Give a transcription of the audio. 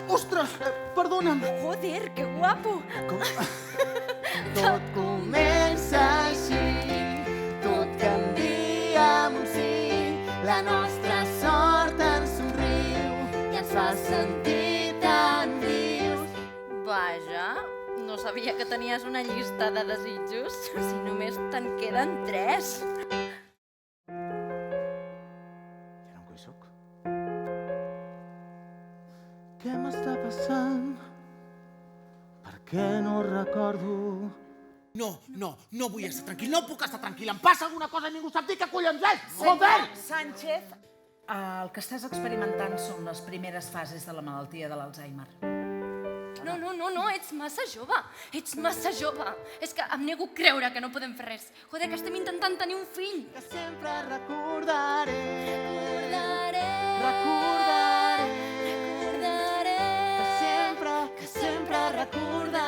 Ostres, perdona'm. Joder, que guapo! Tot comença així, tot canvia amb un sí. La nostra sort ens somriu i ens fa sentir tan vius. Vaja, no sabia que tenies una llista de desitjos, si només te'n queden 3. Ja no hi soc. Què m'està passant? Per què no recordo? No vull estar tranquil, no puc estar tranquil. Em passa alguna cosa i ningú sap dir què collons és. Joder! Sánchez, el que estàs experimentant són les primeres fases de la malaltia de l'Alzheimer. No, ets massa jove. Ets massa jove. És que em nego a creure que no podem fer res. Joder, que estem intentant tenir un fill. Que sempre recordaré. Recordaré. Que sempre recordaré.